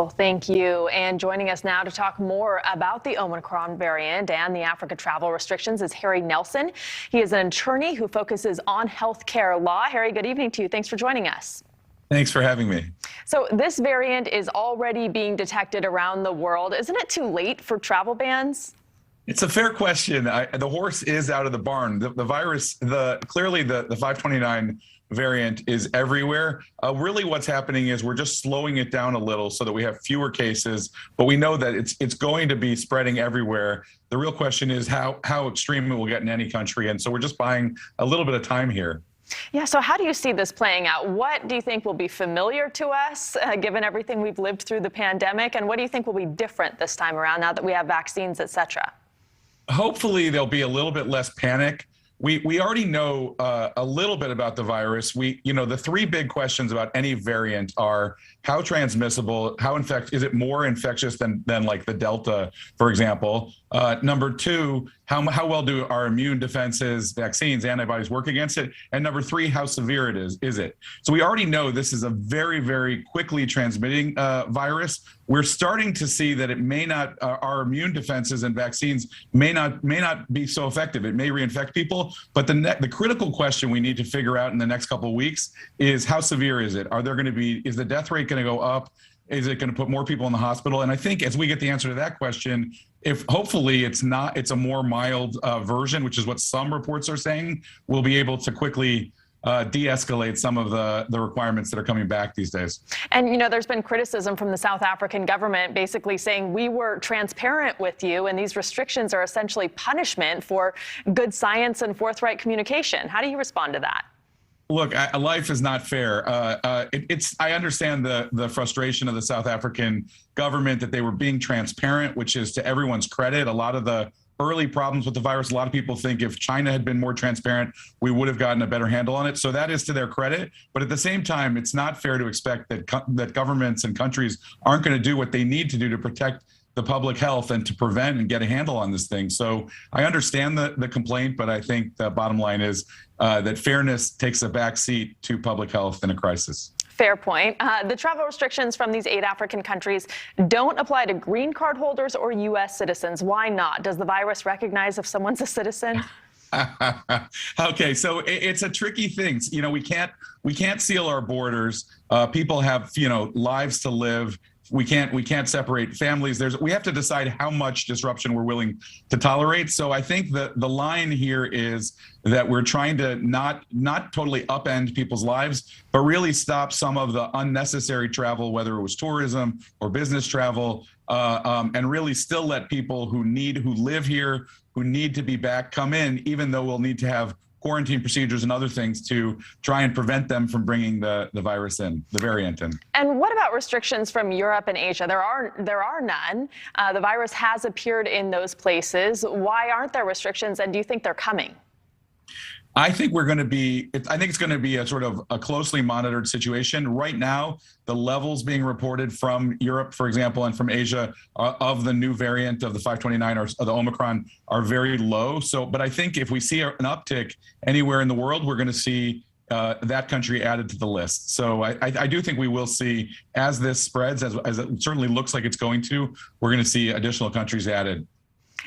Well, thank you. And joining us now to talk more about the Omicron variant and the Africa travel restrictions is Harry Nelson. He is an attorney who focuses on healthcare law. Harry, good evening to you. Thanks for joining us. Thanks for having me. So this variant is already being detected around the world. Isn't it too late for travel bans? It's a fair question. The horse is out of the barn. The virus, clearly the 529 variant is everywhere. Really what's happening is we're just slowing it down a little so that we have fewer cases, but we know that it's going to be spreading everywhere. The real question is how extreme it will get in any country. And so we're just buying a little bit of time here. Yeah, so how do you see this playing out? What do you think will be familiar to us, given everything we've lived through the pandemic? And what do you think will be different this time around now that we have vaccines, et cetera? Hopefully there'll be a little bit less panic. We already know a little bit about the virus. The three big questions about any variant are how transmissible, is it more infectious than like the Delta, for example? Number two, how well do our immune defenses, vaccines, antibodies work against it? And number three, how severe it is it? So we already know this is a very, very quickly transmitting virus. We're starting to see that it may not, our immune defenses and vaccines may not be so effective. It may reinfect people, but the critical question we need to figure out in the next couple of weeks is how severe is it? Is the death rate going to go up? Is it going to put more people in the hospital? And I think as we get the answer to that question, if hopefully it's a more mild version, which is what some reports are saying, we'll be able to quickly de-escalate some of the requirements that are coming back these days. And, there's been criticism from the South African government basically saying we were transparent with you and these restrictions are essentially punishment for good science and forthright communication. How do you respond to that? Look, life is not fair. I understand the frustration of the South African government that they were being transparent, which is to everyone's credit. A lot of the early problems with the virus, a lot of people think if China had been more transparent, we would have gotten a better handle on it. So that is to their credit. But at the same time, it's not fair to expect that governments and countries aren't going to do what they need to do to protect the public health and to prevent and get a handle on this thing. So I understand the complaint, but I think the bottom line is that fairness takes a back seat to public health in a crisis. Fair point. The travel restrictions from these 8 African countries don't apply to green card holders or U.S. citizens. Why not? Does the virus recognize if someone's a citizen? Okay, so it's a tricky thing. We can't seal our borders. People have lives to live. We can't separate families. We have to decide how much disruption we're willing to tolerate. So I think that the line here is that we're trying to not totally upend people's lives, but really stop some of the unnecessary travel, whether it was tourism or business travel, and really still let people who live here, who need to be back, come in, even though we'll need to have quarantine procedures and other things to try and prevent them from bringing the virus in, the variant in. And what about restrictions from Europe and Asia? There are none. The virus has appeared in those places. Why aren't there restrictions, and do you think they're coming? I think it's going to be a sort of a closely monitored situation. Right now, the levels being reported from Europe, for example, and from Asia of the new variant of the 529 or the Omicron are very low. But I think if we see an uptick anywhere in the world, we're going to see that country added to the list. So I do think we will see, as this spreads, as it certainly looks like it's going to, we're going to see additional countries added.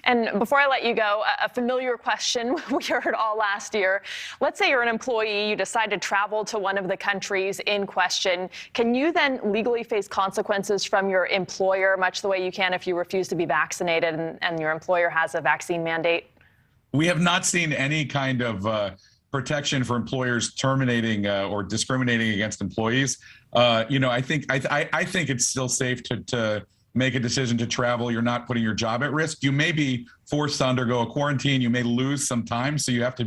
And before I let you go, a familiar question we heard all last year. Let's say you're an employee, you decide to travel to one of the countries in question. Can you then legally face consequences from your employer, much the way you can if you refuse to be vaccinated and your employer has a vaccine mandate? We have not seen any kind of protection for employers terminating or discriminating against employees. I think it's still safe to make a decision to travel. You're not putting your job at risk. You may be forced to undergo a quarantine. You may lose some time. So you have to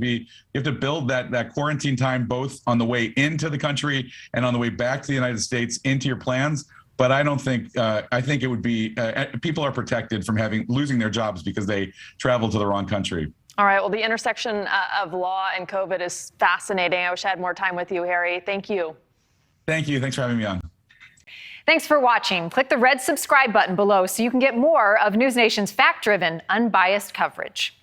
build that quarantine time both on the way into the country and on the way back to the United States into your plans. But I don't think, I think it would be, people are protected from losing their jobs because they traveled to the wrong country. All right. Well, the intersection of law and COVID is fascinating. I wish I had more time with you, Harry. Thank you. Thank you. Thanks for having me on. Thanks for watching. Click the red subscribe button below so you can get more of NewsNation's fact-driven, unbiased coverage.